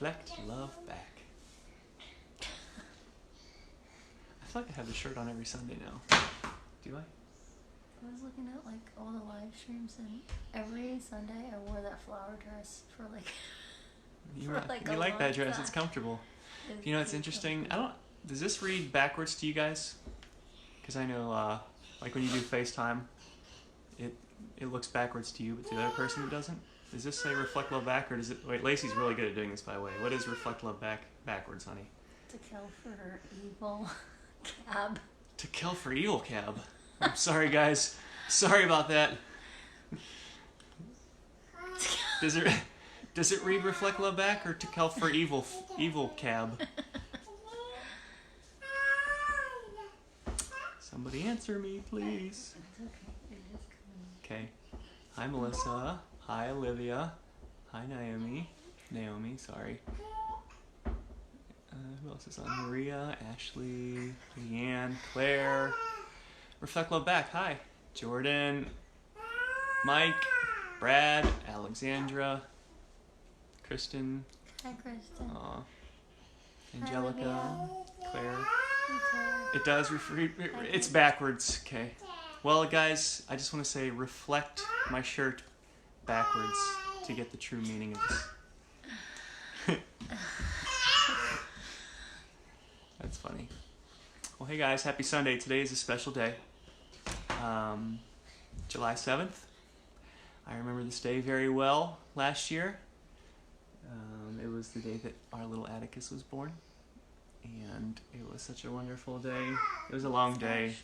Reflect love back. I feel like I have this shirt on every Sunday now. Do I? I was looking at like all the live streams, and every Sunday I wore that flower dress for like. You like that dress? Time. It's comfortable. You know, it's interesting. Does this read backwards to you guys? Because I know, like when you do FaceTime, it looks backwards to you, but to the other person it doesn't. Does this say reflect love back, or does it? Wait, Lacey's really good at doing this, by the way. What is reflect love backwards, honey? To kill for evil, cab. To kill for evil, cab. I'm sorry, guys. Sorry about that. Does it read reflect love back, or to kill for evil cab? Somebody answer me, please. It's okay. It is coming. Okay. Hi, Melissa. Hi, Olivia. Hi, Naomi, sorry. Who else is on? Maria, Ashley, Leanne, Claire. Reflect love back. Hi. Jordan, Mike, Brad, Alexandra, Kristen. Hi, Kristen. Aw. Angelica, Hi, Claire. Hi, It does it's backwards. Okay. Well, guys, I just want to say reflect my shirt backwards to get the true meaning of this. That's funny. Well, hey guys, happy Sunday. Today is a special day. July 7th. I remember this day very well last year. It was the day that our little Atticus was born. And it was such a wonderful day. It was a long day.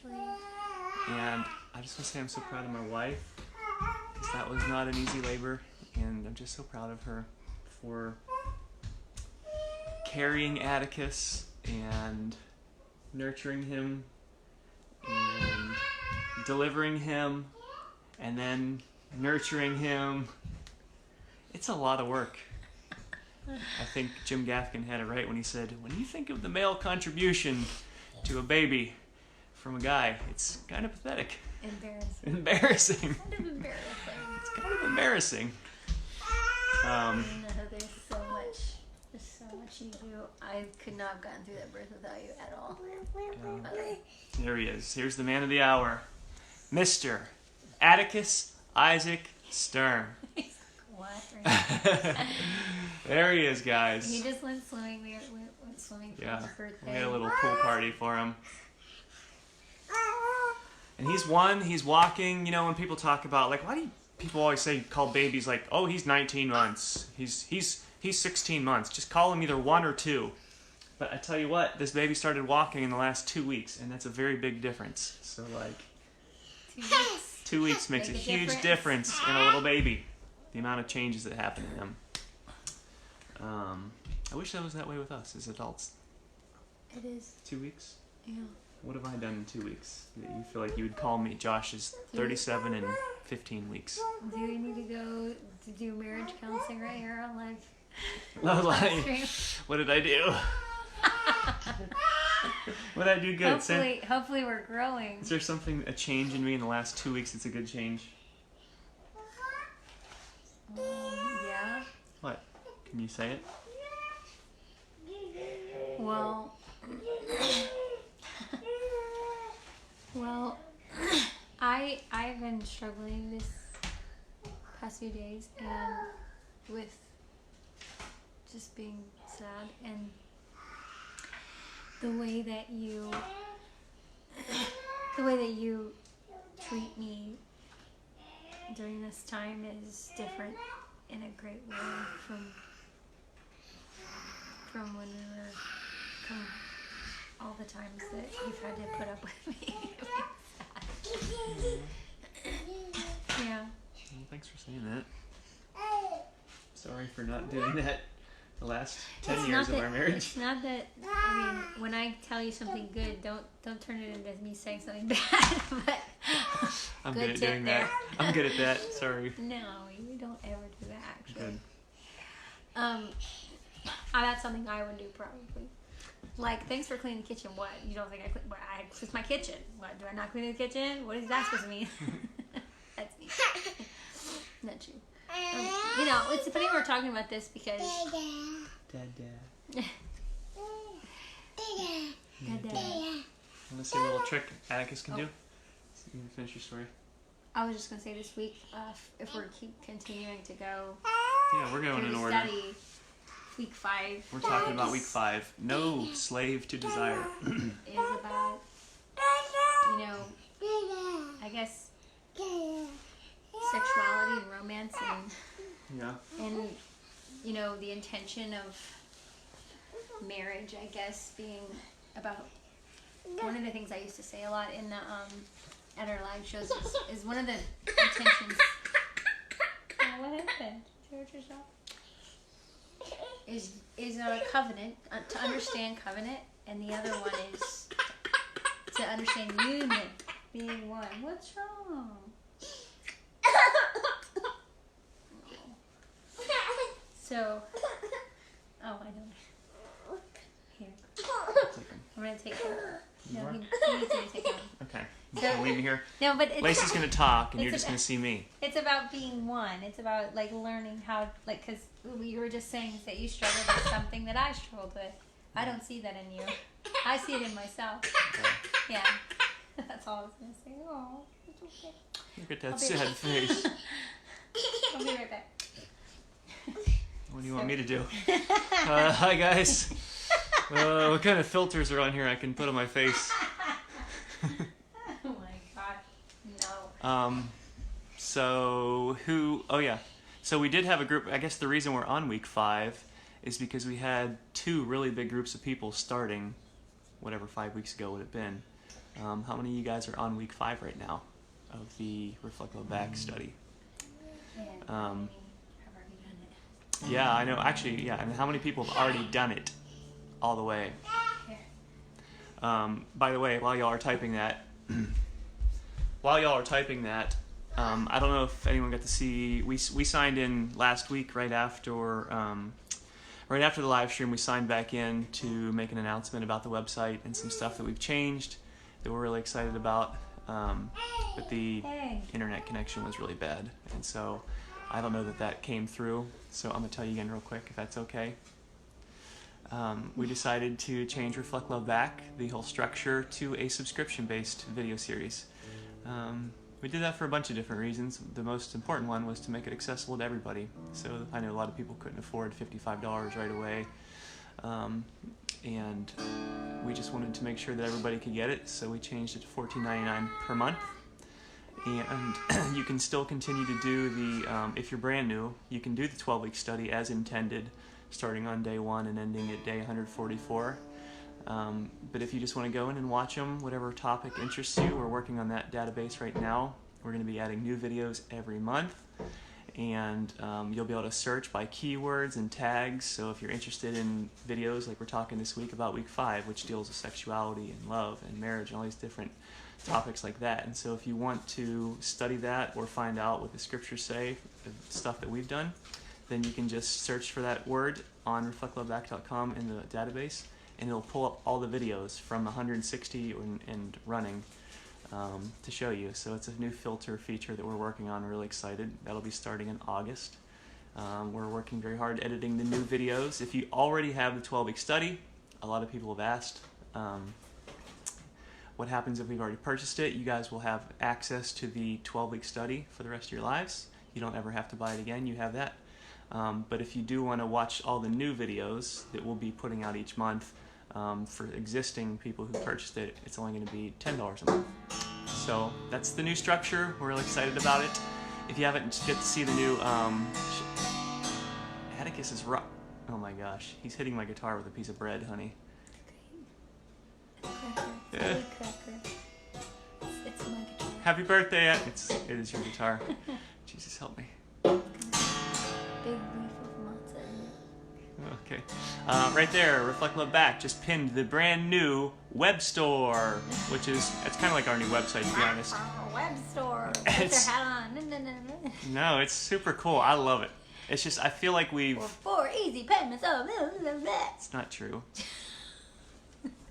And I just want to say I'm so proud of my wife, because that was not an easy labor. And I'm just so proud of her for carrying Atticus and nurturing him and delivering him and then nurturing him. It's a lot of work. I think Jim Gaffigan had it right when he said, when you think of the male contribution to a baby from a guy, it's kind of pathetic. Embarrassing. Kind of embarrassing. It's kind of embarrassing. No, there's so much you do. I could not have gotten through that birth without you at all. There he is. Here's the man of the hour. Mr. Atticus Isaac Stern. What? There he is, guys. He just went swimming. We went swimming for his birthday. We had a little pool party for him. And he's walking. You know, when people talk about, like, why do people always call babies like, oh, he's 19 months. He's 16 months. Just call him either 1 or 2. But I tell you what, this baby started walking in the last 2 weeks, and that's a very big difference. So, like, 2 weeks. 2 weeks makes a huge difference in a little baby. The amount of changes that happen to him. I wish that was that way with us as adults. It is. 2 weeks? Yeah. What have I done in 2 weeks that you feel like you would call me? Josh is 37 and 15 weeks. Do you need to go to do marriage counseling right here on live? What did I do? What did I do good? Hopefully we're growing. Is there a change in me in the last 2 weeks that's a good change? Yeah. What? Can you say it? Well, I've been struggling this past few days and with just being sad, and the way that you treat me during this time is different in a great way from when we were all the times that you've had to put up with me. Yeah. Well, thanks for saying that. Sorry for not doing that the last 10 years of our marriage. It's not that, I mean, when I tell you something good, don't turn it into me saying something bad. But I'm good at doing that. I'm good at that. Sorry. No, you don't ever do that, actually. Good. That's something I would do probably. Like, thanks for cleaning the kitchen. What? You don't think I clean? It's my kitchen. What? Do I not clean the kitchen? What is that supposed to mean? That's me. Not you. You know, it's funny we're talking about this because Dada. Dada. Want to see a little trick Atticus can do? You can finish your story. I was just gonna say this week, if we're continuing to go. Yeah, we're going in order. Study week 5. We're talking about week 5. No slave to desire. Is about, I guess, sexuality and romance and the intention of marriage, I guess, being about one of the things I used to say a lot in the at our live shows is one of the intentions. Oh, what happened? Did you hurt yourself? Is a covenant, to understand covenant, and the other one is to understand union, being one. What's wrong? So, I know. Here. I'm going to take him. No, he needs to take him. Okay. You can leave me here. No, but Lacey's going to talk, and you're just going to see me. It's about being one. It's about, learning how, because you were just saying that you struggled with something that I struggled with. I don't see that in you. I see it in myself. Okay. Yeah. That's all I was going to say. Oh, it's okay. Look at that sad face. I'll be right back. What do you want me to do? Hi, guys. What kind of filters are on here I can put on my face? Oh my god. No. So we did have a group. I guess the reason we're on week 5 is because we had 2 really big groups of people starting whatever 5 weeks ago would have been. How many of you guys are on week 5 right now of the Reflect Love Back study? Yeah, I know. Actually, yeah. And how many people have already done it all the way? By the way, while y'all are typing that, I don't know if anyone got to see. We signed in last week right after the live stream. We signed back in to make an announcement about the website and some stuff that we've changed that we're really excited about. But the internet connection was really bad, and so I don't know that came through. So I'm gonna tell you again real quick, if that's okay. We decided to change Reflect Love Back, the whole structure, to a subscription-based video series. We did that for a bunch of different reasons. The most important one was to make it accessible to everybody. So I know a lot of people couldn't afford $55 right away. And we just wanted to make sure that everybody could get it, so we changed it to $14.99 per month. And you can still continue to do the, if you're brand new, you can do the 12-week study as intended, starting on day 1 and ending at day 144. But if you just want to go in and watch them, whatever topic interests you, we're working on that database right now. We're going to be adding new videos every month, and you'll be able to search by keywords and tags. So if you're interested in videos like we're talking this week about week 5, which deals with sexuality and love and marriage and all these different topics like that. And so if you want to study that or find out what the scriptures say, the stuff that we've done, then you can just search for that word on reflectloveback.com in the database, and it'll pull up all the videos from 160 and running to show you. So it's a new filter feature that we're working on. Really excited. That'll be starting in August. We're working very hard editing the new videos. If you already have the 12-week study, a lot of people have asked, what happens if we've already purchased it? You guys will have access to the 12-week study for the rest of your lives. You don't ever have to buy it again. You have that. But if you do want to watch all the new videos that we'll be putting out each month, for existing people who purchased it, it's only going to be $10 a month. So that's the new structure. We're really excited about it. If you haven't get to see the new, Atticus is rock. Oh my gosh, he's hitting my guitar with a piece of bread, honey. Cracker. It's my guitar. Happy birthday! It is your guitar. Jesus help me. Big leaf of mozzarella. Okay. Right there, Reflect Love Back just pinned the brand new web store, which is, it's kind of like our new website, to be honest. Web store. Put your hat on. No, it's super cool. I love it. It's just, I feel like we've... For 4 easy payments. Oh, It's not true.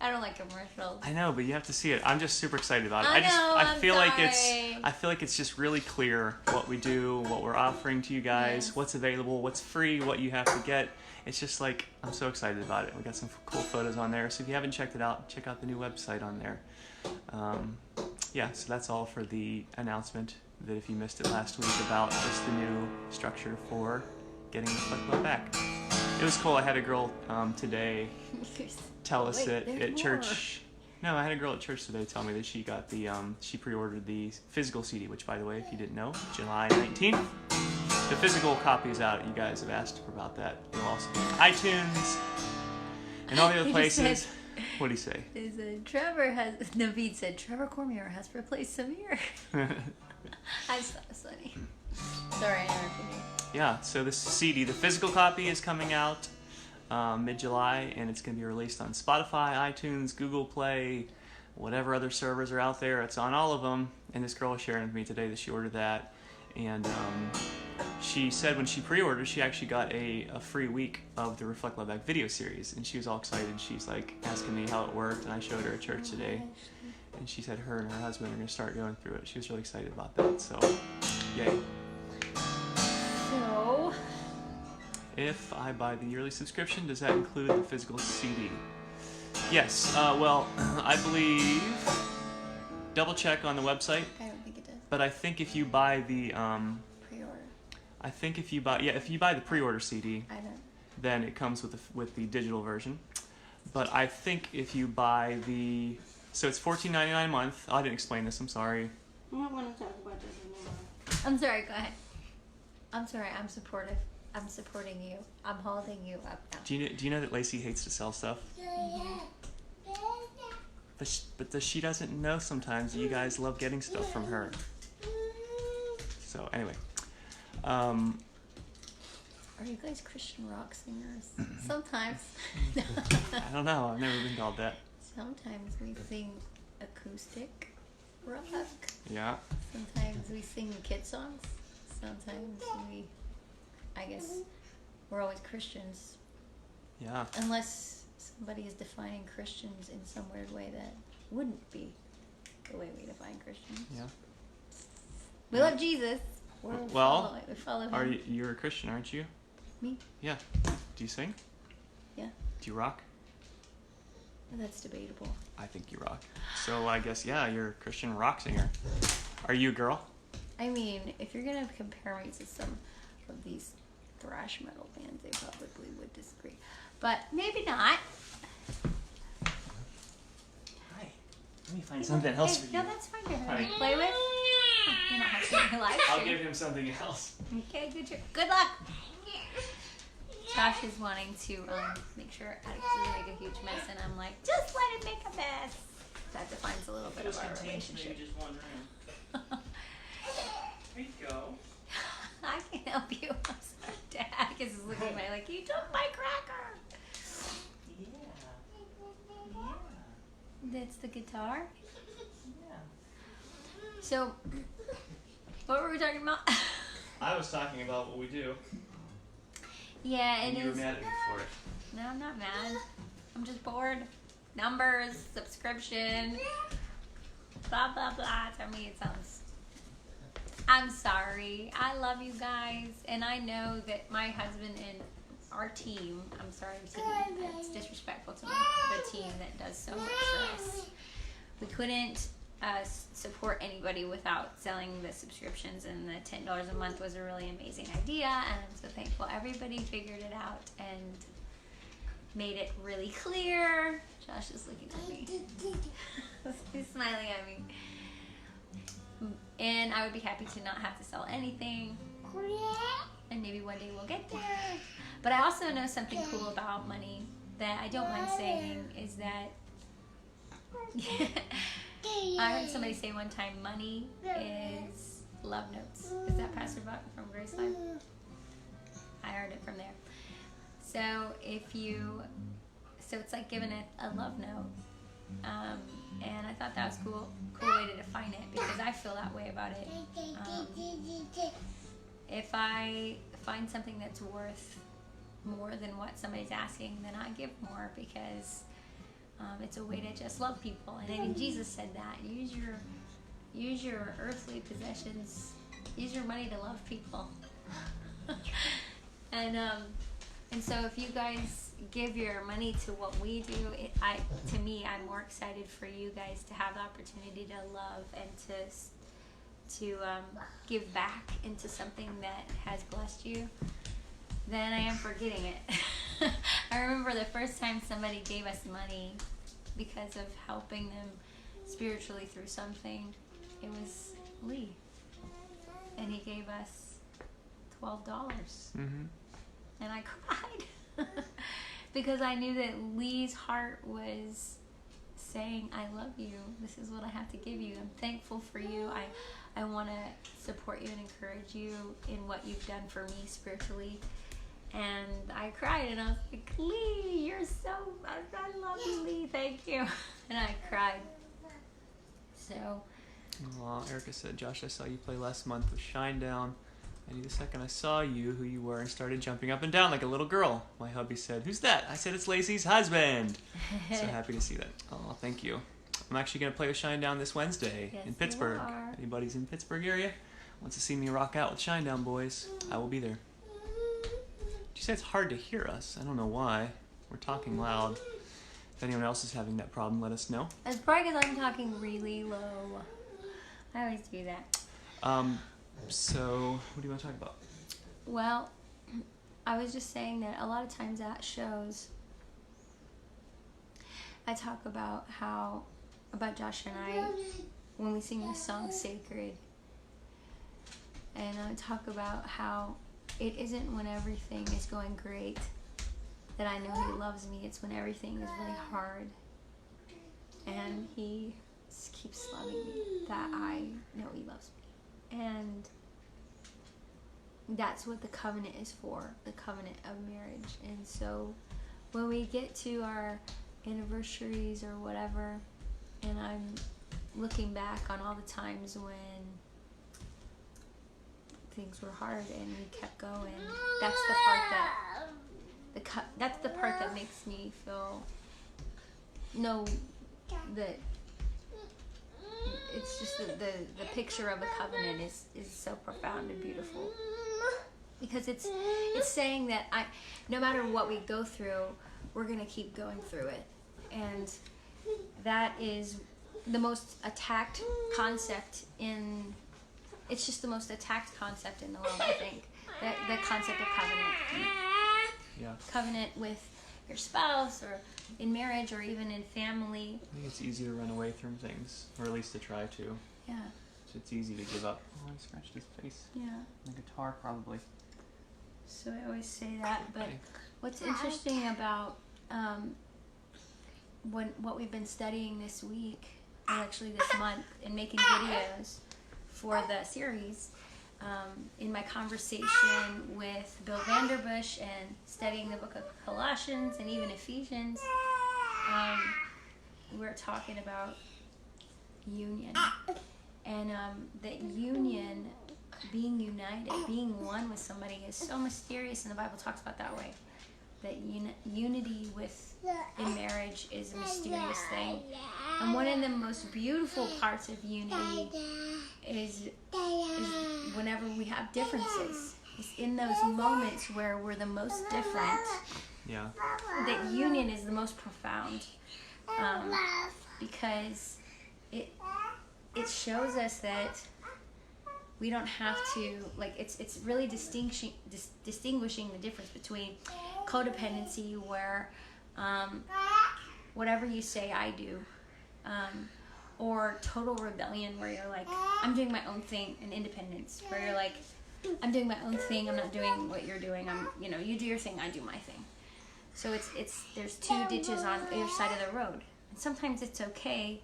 I don't like commercials. I know, but you have to see it. I'm just super excited about it. I feel like it's just really clear what we do, what we're offering to you guys, Yes. what's available, what's free, what you have to get. It's just like, I'm so excited about it. We got some cool photos on there. So if you haven't checked it out, check out the new website on there. Yeah, so that's all for the announcement that if you missed it last week about just the new structure for getting the Reflect Love back. It was cool. I had a girl today tell us that at church. No, I had a girl at church today tell me that she got the she pre-ordered the physical CD, which, by the way, if you didn't know, July 19th. The physical copy is out. You guys have asked about that. It'll also be on iTunes and all the other places. What do you say? Naveed said, Trevor Cormier has replaced Samir. I just thought it was funny. Sorry, I interrupted you. Yeah, so this CD, the physical copy, is coming out mid-July, and it's going to be released on Spotify, iTunes, Google Play, whatever other servers are out there. It's on all of them, and this girl was sharing with me today that she ordered that, and she said when she pre-ordered, she actually got a free week of the Reflect Love Back video series, and she was all excited. She's like asking me how it worked, and I showed her at church today, and she said her and her husband are going to start going through it. She was really excited about that, so yay. So, If I buy the yearly subscription, does that include the physical CD? Yes. Well, I believe. Double check on the website. I don't think it does. But I think if you buy the Pre-order. I think if you buy the pre-order CD, I don't. then it comes with the digital version. But I think if you buy so it's $14.99 a month. Oh, I didn't explain this. I'm sorry. I don't want to talk about this anymore. I'm sorry, go ahead. I'm sorry, I'm supportive. I'm supporting you. I'm holding you up now. Do you know that Lacey hates to sell stuff? But she doesn't know sometimes you guys love getting stuff from her. So anyway, Are you guys Christian rock singers? Sometimes. I don't know. I've never been called that. Sometimes we sing acoustic rock. Yeah. Sometimes we sing kid songs. Sometimes I guess we're always Christians. Yeah. Unless somebody is defining Christians in some weird way that wouldn't be the way we define Christians. Yeah. We love Jesus. We follow him. You're a Christian, aren't you? Me? Yeah. Do you sing? Yeah. Do you rock? That's debatable. I think you rock. So I guess, yeah, you're a Christian rock singer. Are you a girl? I mean, if you're gonna compare me to some of these thrash metal bands, they probably would disagree. But maybe not. Hi. Let me find something else for you. No, that's fine. Hi. To play with. You don't have to like. I'll give him something else. Okay, good luck. Josh is wanting to make sure Alex doesn't make a huge mess, and I'm like, just let it make a mess. That defines a little bit of our relationship. Just one room. Here you go. I can help you. I'm sorry, Dad. Because he's looking at me like, you took my cracker. Yeah. That's the guitar. Yeah. So, what were we talking about? I was talking about what we do. Yeah, And it you were is. mad at me for it. No, I'm not mad. I'm just bored. Numbers, subscription, blah, blah, blah. To me, it sounds... I'm sorry. I love you guys. And I know that my husband and our team, I'm sorry to be, that's disrespectful to the team that does so much for us. We couldn't support anybody without selling the subscriptions, and the $10 a month was a really amazing idea, and I'm so thankful everybody figured it out and made it really clear. Josh is looking at me. He's smiling at me. And I would be happy to not have to sell anything, and maybe one day we'll get there. But I also know something cool about money that I don't mind saying is that I heard somebody say one time, money is love notes. Is that Pastor Buck from Graceland? I heard it from there. So it's like giving a love note. And I thought that was cool way to define it, because I feel that way about it. If I find something that's worth more than what somebody's asking, then I give more, because It's a way to just love people. And I think Jesus said that. Use your earthly possessions. Use your money to love people. And so if you guys give your money to what we do, to me, I'm more excited for you guys to have the opportunity to love and to give back into something that has blessed you than I am for getting it. I remember the first time somebody gave us money because of helping them spiritually through something. It was Lee, and he gave us $12. Mm-hmm. And I cried because I knew that Lee's heart was saying, I love you. This is what I have to give you. I'm thankful for you. I want to support you and encourage you in what you've done for me spiritually. And I cried, and I was like, Lee, I love you, Lee. Thank you. And I cried. So. Well, Erica said, Josh, I saw you play last month with Shinedown. I knew the second I saw you who you were and started jumping up and down like a little girl. My hubby said, who's that? I said, it's Lacey's husband. So happy to see that. Oh, thank you. I'm actually going to play with Shinedown this Wednesday in Pittsburgh. Anybody's in Pittsburgh area wants to see me rock out with Shinedown boys, I will be there. Did you say it's hard to hear us? I don't know why. We're talking loud. If anyone else is having that problem, let us know. It's probably because I'm talking really low. I always do that. So, what do you want to talk about? Well, I was just saying that a lot of times at shows, I talk about Josh and I, when we sing the song Sacred, and I talk about how it isn't when everything is going great that I know he loves me. It's when everything is really hard, and he keeps loving me, that I know he loves me. And that's what the covenant is for, the covenant of marriage. And so when we get to our anniversaries or whatever, and I'm looking back on all the times when things were hard and we kept going, that's the part that makes me know that it's just the picture of a covenant is so profound and beautiful, because it's saying that no matter what we go through, we're gonna keep going through it. And that is the most attacked concept it's just the most attacked concept in the world, I think. The concept of covenant. Yeah. Covenant with your spouse, or in marriage, or even in family. I think it's easy to run away from things, or at least to try to. Yeah. So it's easy to give up. Oh, I scratched his face. Yeah. The guitar, probably. So I always say that, but Okay. what's interesting about what we've been studying this week, or actually this month, and making videos for the series, in my conversation with Bill Vanderbush and studying the book of Colossians and even Ephesians, we're talking about union. And that union, being united, being one with somebody, is so mysterious, and the Bible talks about that way. That unity in marriage is a mysterious thing. And one of the most beautiful parts of unity is whenever we have differences. It's in those moments where we're the most different. Yeah. That union is the most profound, because it shows us that we don't have to, like, it's really distinguishing the difference between codependency, where whatever you say I do, or total rebellion, where you're like, I'm doing my own thing, and independence, where you're like, I'm doing my own thing, I'm not doing what you're doing, you do your thing, I do my thing. So there's two ditches on either side of the road, and sometimes it's okay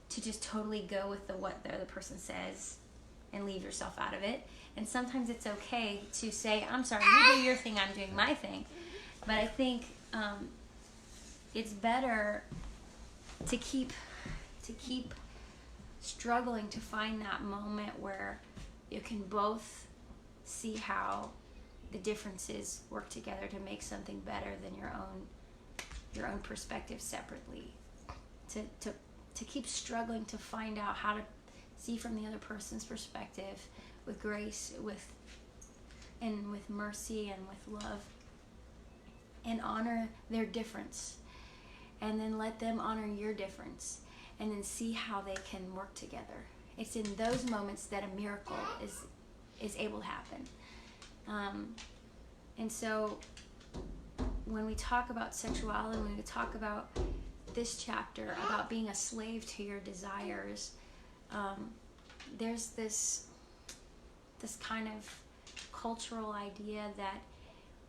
to just totally go with what the other person says and leave yourself out of it, and sometimes it's okay to say, I'm sorry, you do your thing, I'm doing my thing. But I think it's better to keep struggling to find that moment where you can both see how the differences work together to make something better than your own perspective separately. to keep struggling to find out how to see from the other person's perspective with grace, with mercy and with love, and honor their difference, and then let them honor your difference, and then see how they can work together. It's in those moments that a miracle is able to happen. And so when we talk about sexuality, when we talk about this chapter about being a slave to your desires, there's this kind of cultural idea that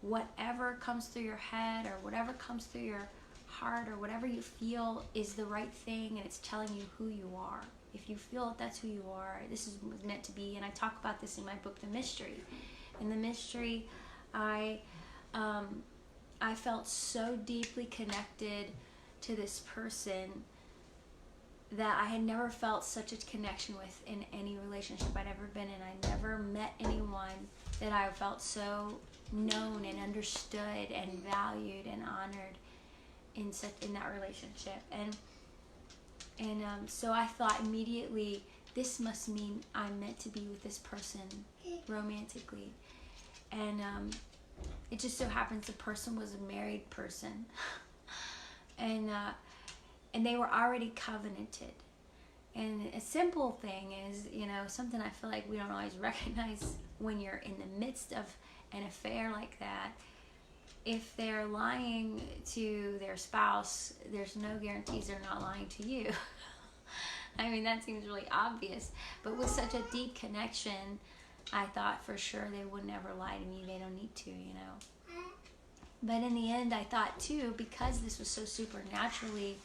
whatever comes through your head or whatever comes through your heart or whatever you feel is the right thing, and it's telling you who you are. If you feel that that's who you are, this is meant to be. And I talk about this in my book, The Mystery. In The Mystery, I felt so deeply connected to this person that I had never felt such a connection with in any relationship I'd ever been in. I never met anyone that I felt so known and understood and valued and honored in that relationship. And so I thought immediately, this must mean I'm meant to be with this person romantically. And it just so happens the person was a married person. And they were already covenanted. And a simple thing is, something I feel like we don't always recognize when you're in the midst of an affair like that. If they're lying to their spouse, there's no guarantees they're not lying to you. I mean, that seems really obvious. But with such a deep connection, I thought for sure they would never lie to me. They don't need to, But in the end, I thought too, because this was so supernaturally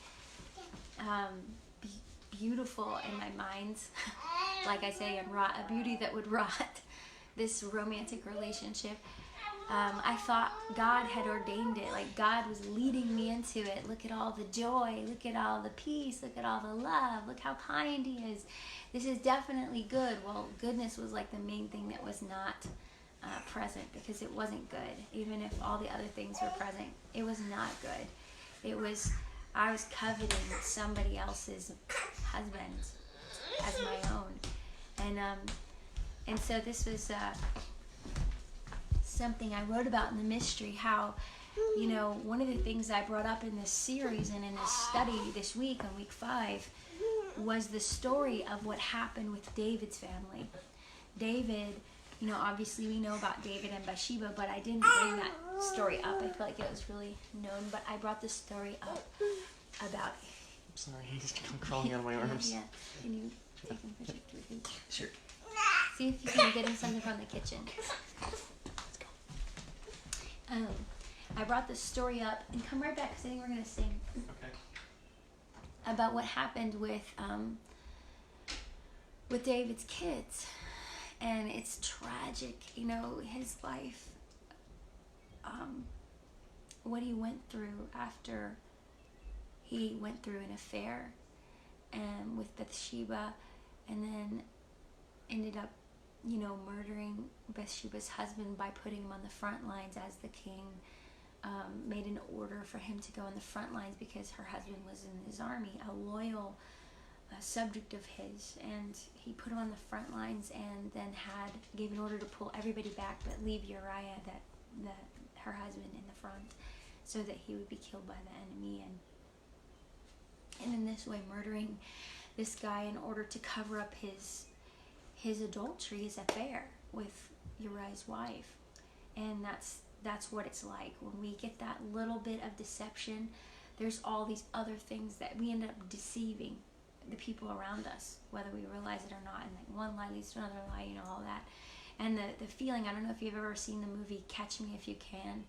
beautiful in my mind, like I say, a beauty that would rot this romantic relationship. I thought God had ordained it, like God was leading me into it. Look at all the joy, look at all the peace, look at all the love, look how kind He is. This is definitely good. Well, goodness was like the main thing that was not present, because it wasn't good. Even if all the other things were present, it was not good. I was coveting somebody else's husband as my own. And so this was something I wrote about in The Mystery, how, one of the things I brought up in this series and in this study this week on week 5 was the story of what happened with David's family. David, obviously we know about David and Bathsheba, but I didn't bring that story up. I feel like it was really known, but I brought this story up about... I'm sorry, he's crawling out of my arms. Yeah. Can you take him for a Sure. See if you can get him something from the kitchen. Let's go. I brought this story up, and come right back because I think we're going to sing. Okay. About what happened with David's kids. And it's tragic, his life, what he went through after he went through an affair with Bathsheba, and then ended up, murdering Bathsheba's husband by putting him on the front lines as the king made an order for him to go on the front lines because her husband was in his army, a loyal subject of his, and he put him on the front lines, and then gave an order to pull everybody back but leave Uriah, her husband, in the front, so that he would be killed by the enemy, and in this way murdering this guy in order to cover up his adultery, his affair with Uriah's wife. And that's what it's like when we get that little bit of deception. There's all these other things that we end up deceiving the people around us, whether we realize it or not, and like one lie leads to another lie, all that. And the feeling, I don't know if you've ever seen the movie Catch Me If You Can,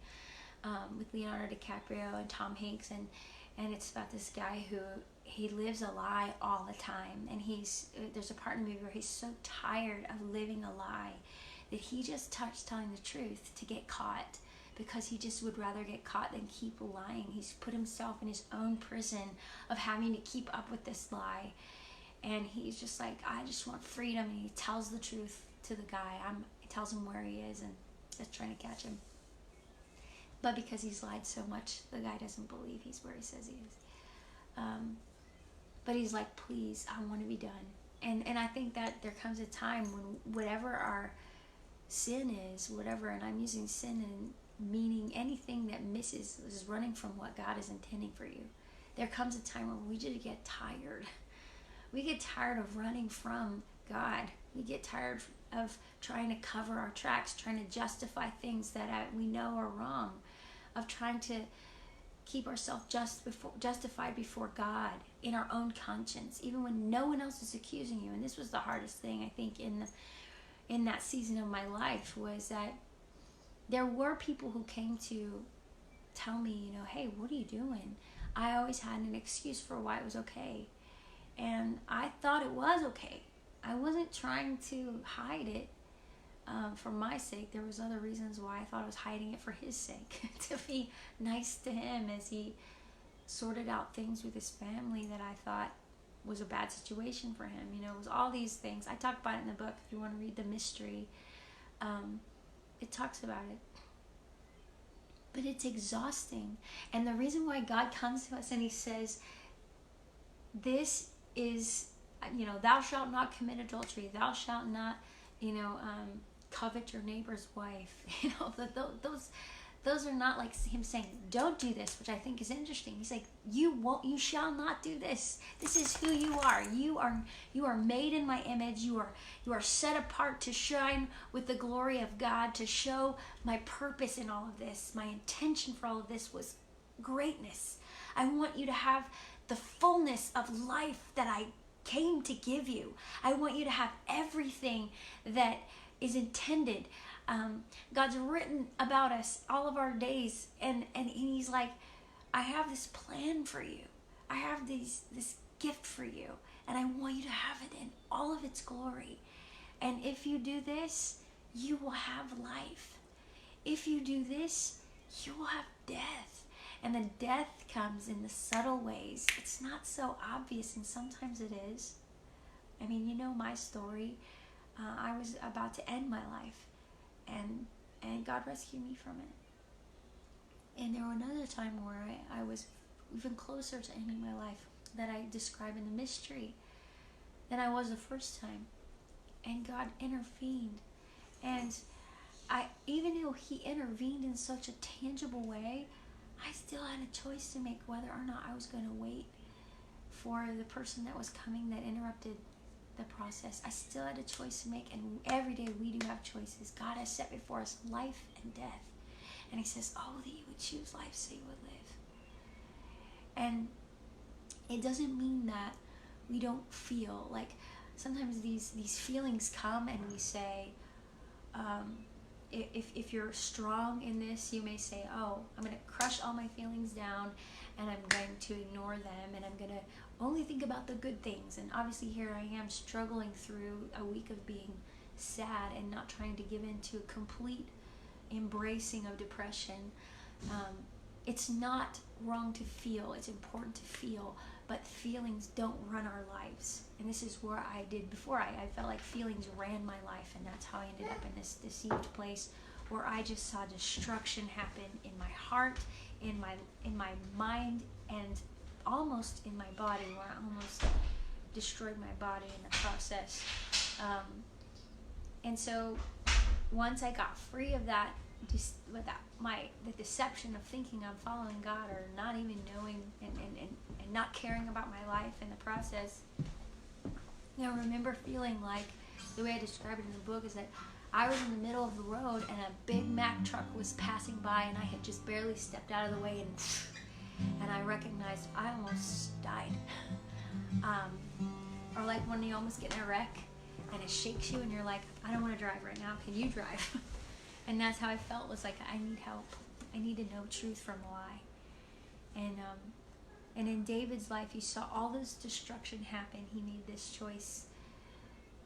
with Leonardo DiCaprio and Tom Hanks, and it's about this guy who he lives a lie all the time, and there's a part in the movie where he's so tired of living a lie that he just starts telling the truth to get caught, because he just would rather get caught than keep lying. He's put himself in his own prison of having to keep up with this lie. And he's just like, I just want freedom. And he tells the truth to the guy. He tells him where he is and just trying to catch him. But because he's lied so much, the guy doesn't believe he's where he says he is. But he's like, please, I want to be done. And I think that there comes a time when whatever our sin is, whatever, and I'm using sin and meaning anything that is running from what God is intending for you. There comes a time where we just get tired. We get tired of running from God. We get tired of trying to cover our tracks, trying to justify things that we know are wrong, of trying to keep ourselves justified before God in our own conscience, even when no one else is accusing you. And this was the hardest thing, I think, in that season of my life, was that there were people who came to tell me, hey, what are you doing? I always had an excuse for why it was okay. And I thought it was okay. I wasn't trying to hide it for my sake. There was other reasons why I thought I was hiding it for his sake, to be nice to him as he sorted out things with his family that I thought was a bad situation for him. It was all these things. I talk about it in the book. If you want to read the mystery, it talks about it. But it's exhausting. And the reason why God comes to us and he says, this is, thou shalt not commit adultery. Thou shalt not, covet your neighbor's wife. Those are not like him saying, don't do this, which I think is interesting. He's like, you shall not do this. This is who you are. You are made in my image. You are set apart to shine with the glory of God, to show my purpose in all of this. My intention for all of this was greatness. I want you to have the fullness of life that I came to give you. I want you to have everything that is intended. God's written about us all of our days, and he's like, I have this plan for you. I have this gift for you, and I want you to have it in all of its glory. And if you do this, you will have life. If you do this, you will have death. And the death comes in the subtle ways. It's not so obvious, and sometimes it is. I mean, my story. I was about to end my life, and God rescued me from it. And there was another time where I was even closer to ending my life that I describe in the mystery than I was the first time. And God intervened. And even though he intervened in such a tangible way, I still had a choice to make whether or not I was going to wait for the person that was coming that interrupted the process. I still had a choice to make, and every day we do have choices. God has set before us life and death. And he says, oh, that you would choose life so you would live. And it doesn't mean that we don't feel like sometimes these feelings come and we say, if you're strong in this, you may say, oh, I'm going to crush all my feelings down and I'm going to ignore them and I'm going to only think about the good things. And obviously here I am struggling through a week of being sad and not trying to give in to a complete embracing of depression. It's not wrong to feel. It's important to feel, but feelings don't run our lives. And this is where I did before. I felt like feelings ran my life, and that's how I ended up in this deceived place where I just saw destruction happen in my heart, in my mind, and almost in my body, where I almost destroyed my body in the process. And so once I got free of that, the deception of thinking I'm following God or not even knowing and not caring about my life in the process, I remember feeling like, the way I describe it in the book is that I was in the middle of the road and a Big Mac truck was passing by and I had just barely stepped out of the way and I recognized I almost died. Or like when you almost get in a wreck and it shakes you and you're like, I don't want to drive right now, can you drive? And that's how I felt, was like, I need help. I need to know truth from a lie. And in David's life, he saw all this destruction happen. He made this choice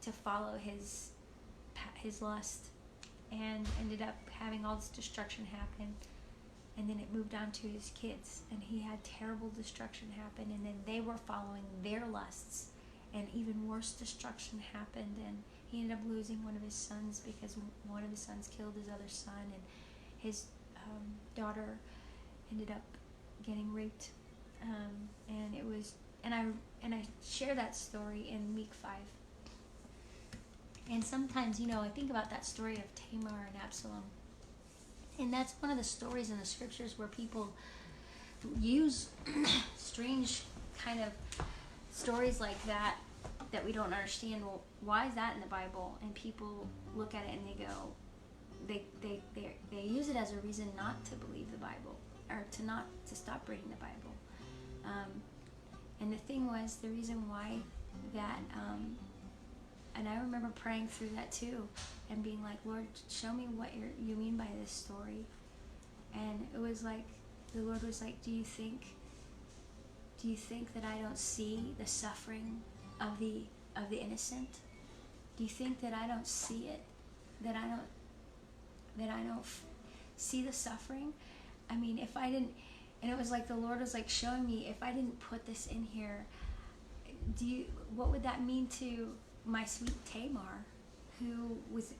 to follow his lust and ended up having all this destruction happen. And then it moved on to his kids, and he had terrible destruction happen, and then they were following their lusts, and even worse destruction happened, and he ended up losing one of his sons because one of his sons killed his other son, and his daughter ended up getting raped, and it was I share that story in week 5. And sometimes, I think about that story of Tamar and Absalom. And that's one of the stories in the scriptures where people use strange kind of stories like that we don't understand. Well, why is that in the Bible? And people look at it and they go, they use it as a reason not to believe the Bible, or to stop reading the Bible. And the thing was, the reason why that, and I remember praying through that too, and being like, Lord, show me what you mean by this story. And it was like, the Lord was like, do you think that I don't see the suffering of the innocent? Do you think that I don't see it? That I don't see the suffering? I mean, if I didn't, and it was like the Lord was like showing me, if I didn't put this in here, what would that mean to my sweet Tamar, who was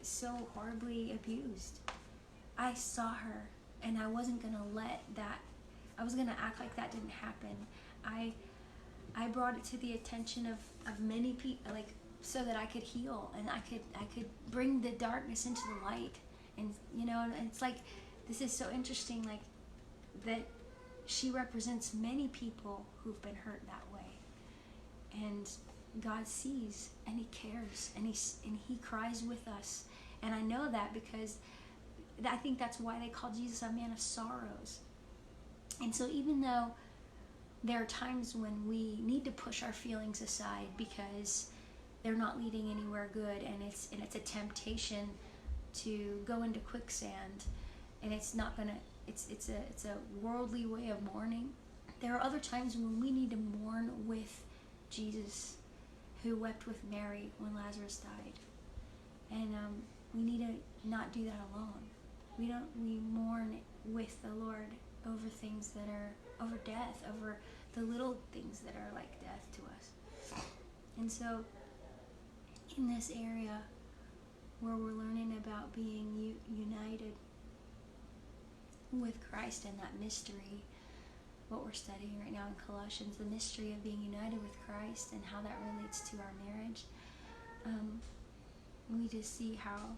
so horribly abused? I saw her, and I wasn't gonna let that. I was gonna act like that didn't happen. I brought it to the attention of many people, like, so that I could heal, and I could bring the darkness into the light. And and it's like, this is so interesting, like, that she represents many people who've been hurt that way. And God sees, and He cares, and He cries with us. And I know that because I think that's why they call Jesus a man of sorrows. And so even though there are times when we need to push our feelings aside because they're not leading anywhere good, and it's a temptation to go into quicksand, and it's a worldly way of mourning. There are other times when we need to mourn with Jesus, who wept with Mary when Lazarus died. And we need to not do that alone. We mourn with the Lord over things that are, over death, over the little things that are like death to us. And so, in this area where we're learning about being united with Christ and that mystery, what we're studying right now in Colossians, the mystery of being united with Christ and how that relates to our marriage, we just see how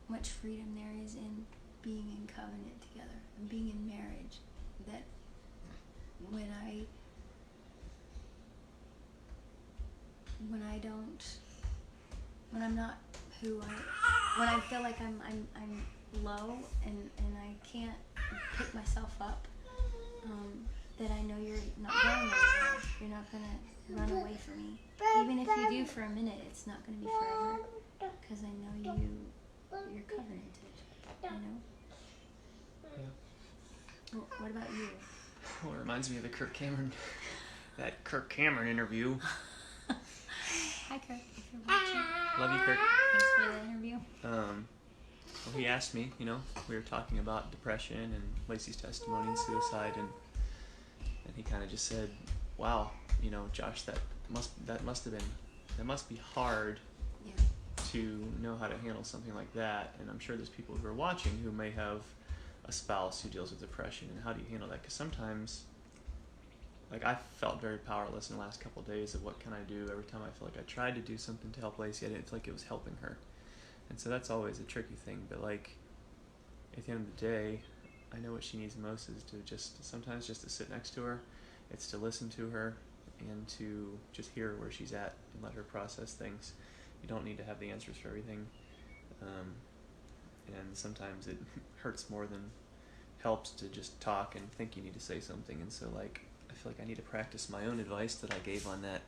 much freedom there is in being in covenant together and being in marriage. That when I'm not who when I feel like I'm low and I can't pick myself up, that I know you're not going anywhere. You're not going to run away from me. Even if you do for a minute, it's not going to be forever, because I know you're covenanted, Yeah. Well, what about you? Well, it reminds me of that Kirk Cameron interview. Hi, Kirk, if you're watching. Love you, Kirk. Thanks for the interview. Well, he asked me, we were talking about depression and Lacey's testimony and suicide, and he kind of just said, wow, Josh, that must be hard. Yeah. To know how to handle something like that. And I'm sure there's people who are watching who may have a spouse who deals with depression, and how do you handle that? Because sometimes, like, I felt very powerless in the last couple of days of what can I do. Every time I feel like I tried to do something to help Lacey, I didn't feel like it was helping her. And so that's always a tricky thing. But, like, at the end of the day, I know what she needs most is to sometimes just to sit next to her. It's to listen to her and to just hear where she's at and let her process things. You don't need to have the answers for everything, and sometimes it hurts more than helps to just talk and think you need to say something. And so, like, I feel like I need to practice my own advice that I gave on that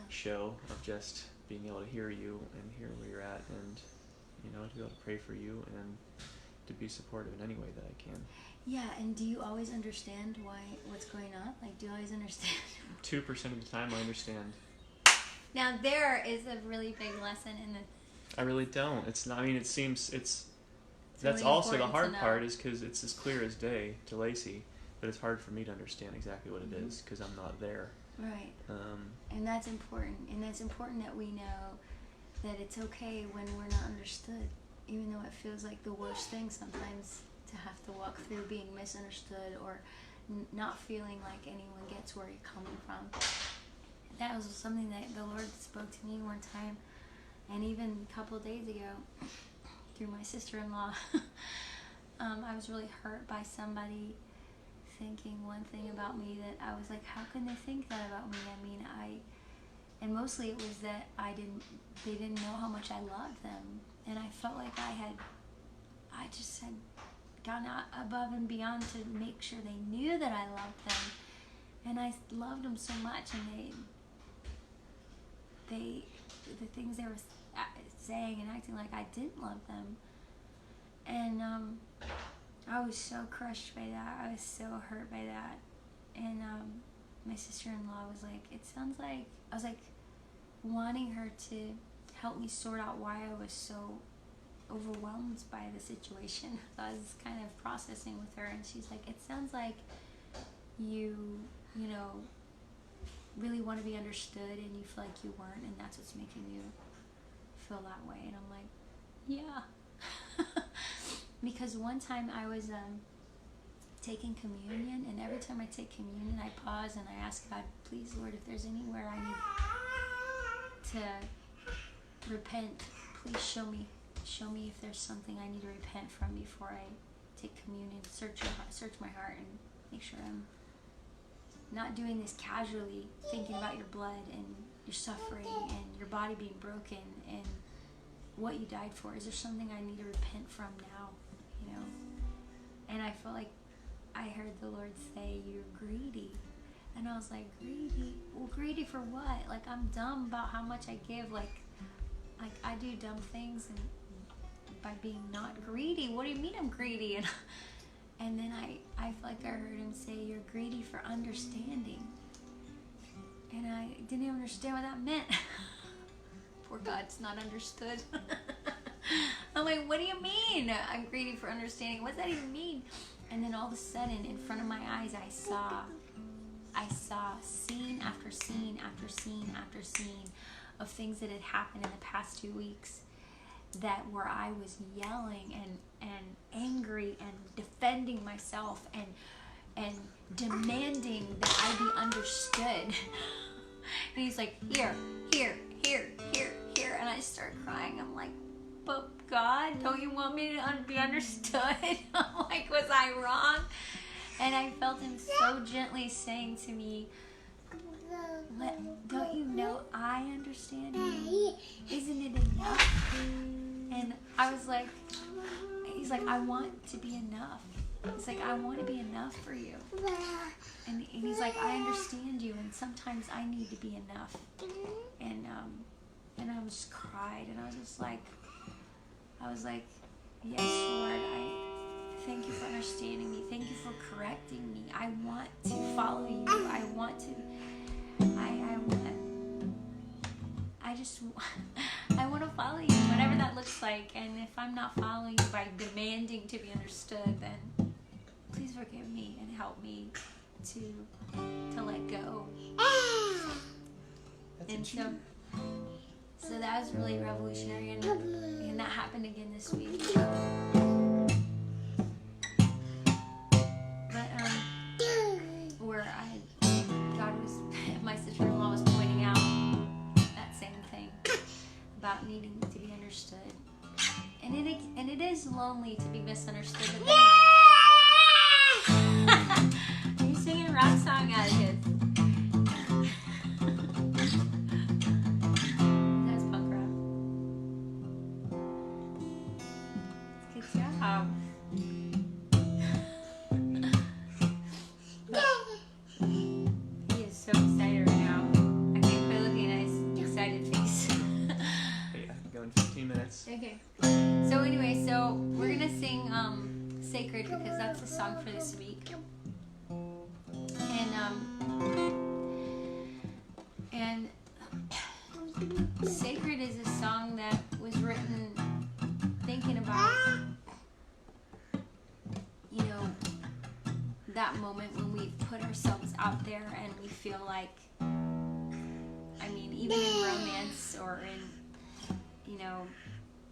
show of just being able to hear you and hear where you're at, and to be able to pray for you and to be supportive in any way that I can. Yeah, and do you always understand what's going on? Like, do you always understand? 2% of the time I understand. Now, there is a really big lesson in the... I really don't. It's not, it seems, that's really also the hard part, is because it's as clear as day to Lacey, but it's hard for me to understand exactly what it is because I'm not there. Right. And that's important. And it's important that we know that it's okay when we're not understood, even though it feels like the worst thing sometimes. to have to walk through being misunderstood or not feeling like anyone gets where you're coming from. That was something that the Lord spoke to me one time, and even a couple of days ago through my sister-in-law. I was really hurt by somebody thinking one thing about me that I was like, how can they think that about me? I mean, and mostly it was that they didn't know how much I loved them, and I felt like I just had gone out above and beyond to make sure they knew that I loved them, and I loved them so much, and the things they were saying and acting like I didn't love them, and I was so crushed by that. I was so hurt by that, and my sister-in-law was like, it sounds like, I was like wanting her to help me sort out why I was so overwhelmed by the situation. So I was kind of processing with her, and she's like, it sounds like you know, really want to be understood, and you feel like you weren't, and that's what's making you feel that way. And I'm like, yeah. Because one time I was taking communion, and every time I take communion I pause and I ask God, please Lord, if there's anywhere I need to repent, please show me if there's something I need to repent from before I take communion. Search my heart and make sure I'm not doing this casually, thinking about your blood and your suffering and your body being broken and what you died for. Is there something I need to repent from now? You know? And I felt like I heard the Lord say, you're greedy. And I was like, greedy? Well, greedy for what? Like, I'm dumb about how much I give. Like I do dumb things and by being not greedy. What do you mean I'm greedy? And then I feel like I heard him say, you're greedy for understanding. And I didn't even understand what that meant. Poor God's not understood. I'm like, what do you mean I'm greedy for understanding? What does that even mean? And then all of a sudden, in front of my eyes, I saw scene after scene after scene after scene of things that had happened in the past 2 weeks, that where I was yelling and angry and defending myself and demanding that I be understood. And he's like, here, and I start crying. I'm like, but God, don't you want me to be understood? I'm like, was I wrong? And I felt him so gently saying to me, don't you know I understand you? Isn't it enough? And I was like, he's like, I want to be enough. He's like, I want to be enough for you. And he's like, I understand you, and sometimes I need to be enough. And I just cried, and I was like, yes, Lord, I thank you for understanding me. Thank you for correcting me. I want to follow you. I want to follow you, whatever that looks like. And if I'm not following you by demanding to be understood, then please forgive me and help me to let go. And so that was really revolutionary, and that happened again this week. But where my sister-in-law was pointing out that same thing about needing to be understood, and it is lonely to be misunderstood. But are you singing a rock song out of it? That's punk rock. Good job. He is so excited right now. I can't quit looking at his excited face. Hey, I can go in 15 minutes. Okay. So anyway, we're gonna sing Sacred, because that's the song for this week. And Sacred is a song that was written thinking about, you know, that moment when we put ourselves out there and we feel like, I mean, even in romance or in, you know,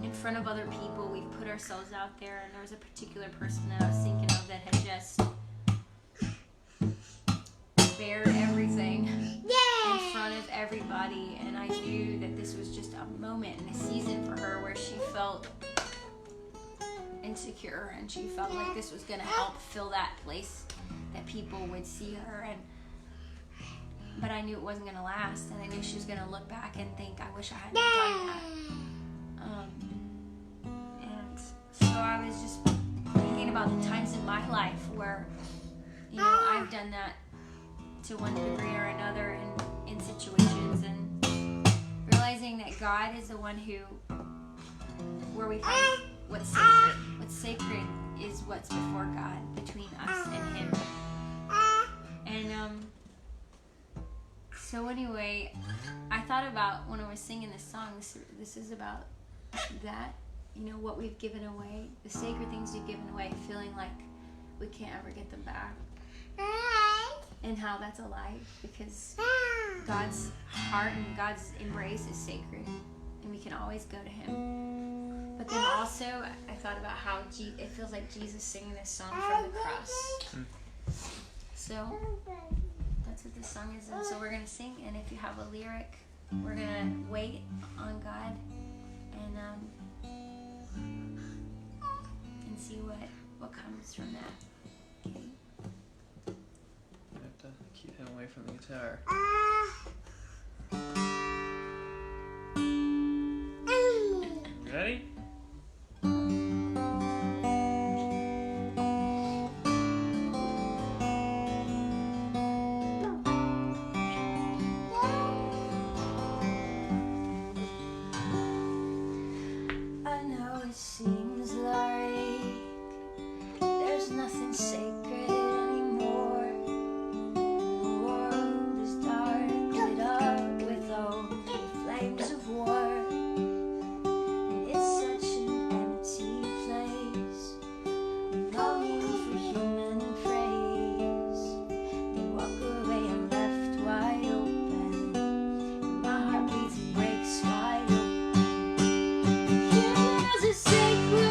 in front of other people, we've put ourselves out there, and there was a particular person that I was thinking of that had just bared everything in front of everybody, and I knew that this was just a moment and a season for her where she felt insecure, and she felt like this was going to help fill that place that people would see her. But I knew it wasn't going to last, and I knew she was going to look back and think, I wish I hadn't done that. And so I was just thinking about the times in my life where, you know, I've done that to one degree or another in situations, and realizing that God is the one who, where we find what's sacred. What's sacred is what's before God, between us and Him. And so anyway, I thought about when I was singing this song, this is about that, you know, what we've given away, the sacred things we've given away, feeling like we can't ever get them back. And how that's a lie, because God's heart and God's embrace is sacred, and we can always go to Him. But then also, I thought about how it feels like Jesus singing this song from the cross. So that's what this song is, and so we're gonna sing. And if you have a lyric, we're gonna wait on God and see what comes from that. Okay. Keep him away from the guitar. Ready? I know it seems like there's nothing sacred anymore. The world is dark, lit up with only flames of war. And it's such an empty place, longing for human praise. They walk away and left wide open, and my heart beats and breaks wide open. Here's a sacred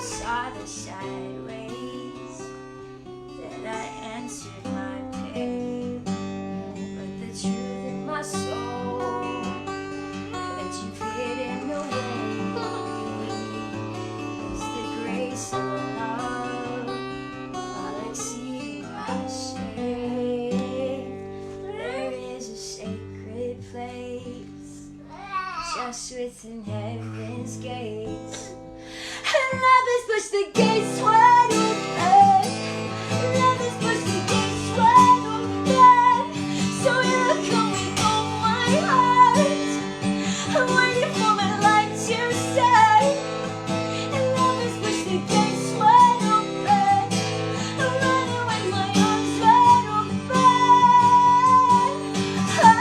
saw the sad ways that I answered my pain, but the truth in my soul that you've hidden away is the grace of love, far exceeding my shame. There is a sacred place just within heaven's gates. And love has pushed the gates wide open. Love has pushed the gates wide open. So you're coming on my heart. I'm waiting for my light to shine. And love has pushed the gates wide open. I'm running with my arms wide open. Oh,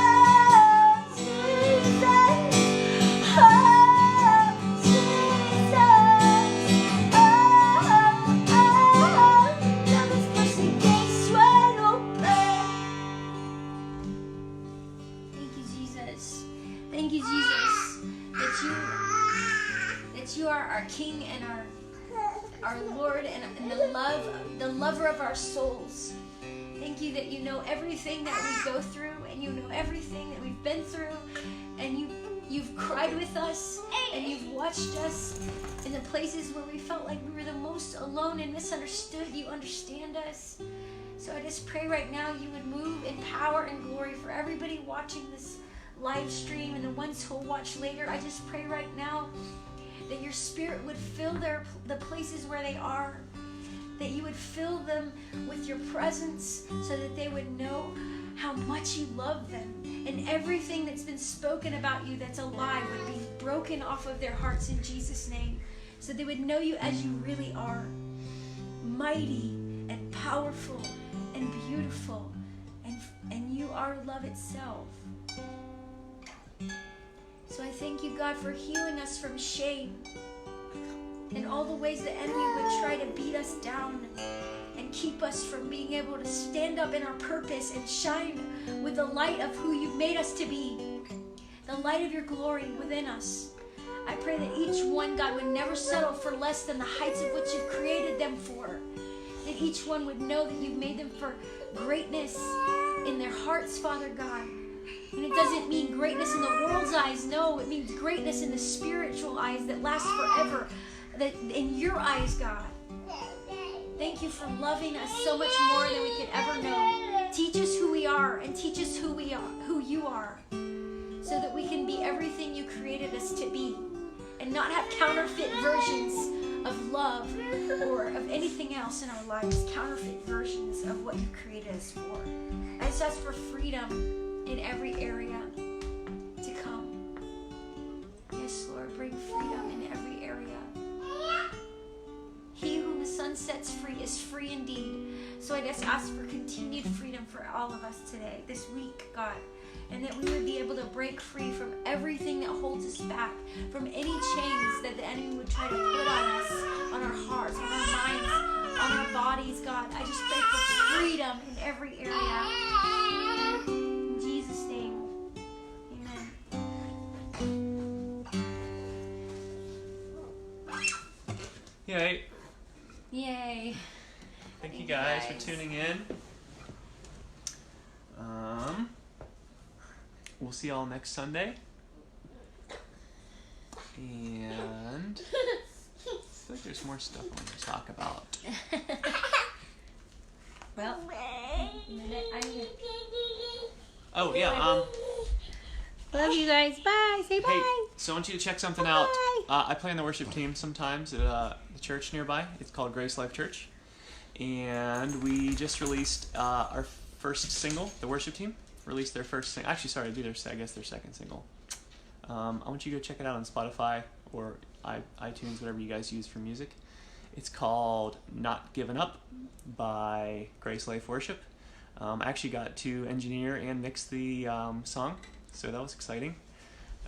Jesus. Oh, thank you, Jesus, that you are our King and our Lord and the lover of our souls. Thank you that you know everything that we go through, and you know everything that we've been through, and you've cried with us, and you've watched us in the places where we felt like we were the most alone and misunderstood. You understand us. So I just pray right now you would move in power and glory for everybody watching this live stream and the ones who will watch later. I just pray right now that your spirit would fill the places where they are, that you would fill them with your presence so that they would know how much you love them, and everything that's been spoken about you that's a lie would be broken off of their hearts in Jesus' name, so they would know you as you really are, mighty and powerful and beautiful, and you are love itself. So I thank you, God, for healing us from shame and all the ways the enemy would try to beat us down and keep us from being able to stand up in our purpose and shine with the light of who you've made us to be, the light of your glory within us. I pray that each one, God, would never settle for less than the heights of which you've created them for, that each one would know that you've made them for greatness in their hearts, Father God. And it doesn't mean greatness in the world's eyes. No, it means greatness in the spiritual eyes that last forever. That in your eyes, God. Thank you for loving us so much more than we could ever know. Teach us who we are, and teach us who we are, who you are, so that we can be everything you created us to be, and not have counterfeit versions of love or of anything else in our lives. Counterfeit versions of what you created us for. I just ask for freedom in every area to come. Yes, Lord, bring freedom in every area. He whom the sun sets free is free indeed. So I just ask for continued freedom for all of us today, this week, God, and that we would be able to break free from everything that holds us back, from any chains that the enemy would try to put on us, on our hearts, on our minds, on our bodies, God. I just pray for freedom in every area. In Jesus' name, amen. Yay. Yay. Thank you guys for tuning in. We'll see y'all next Sunday. And I feel like there's more stuff I want to talk about. Well, Oh yeah, Love you guys. Bye. Say bye. hey, so I want you to check something out. I play on the worship team sometimes at the church nearby. It's called Grace Life Church. And we just released our first single. The worship team released their first single. Actually, sorry, their second single. I want you to go check it out on Spotify or iTunes, whatever you guys use for music. It's called Not Given Up by Grace Life Worship. I actually got to engineer and mix the song, so that was exciting.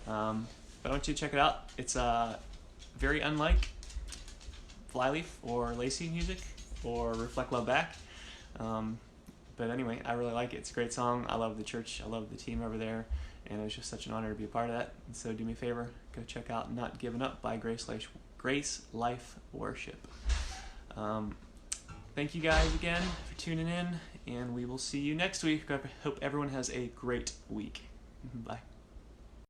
But I want you to check it out. It's very unlike Flyleaf or Lacey music or Reflect Love Back. But anyway, I really like it. It's a great song. I love the church. I love the team over there. And it was just such an honor to be a part of that. And so do me a favor, go check out Not Given Up by Grace Grace Life Worship. Thank you guys again for tuning in, and we will see you next week. I hope everyone has a great week. Bye.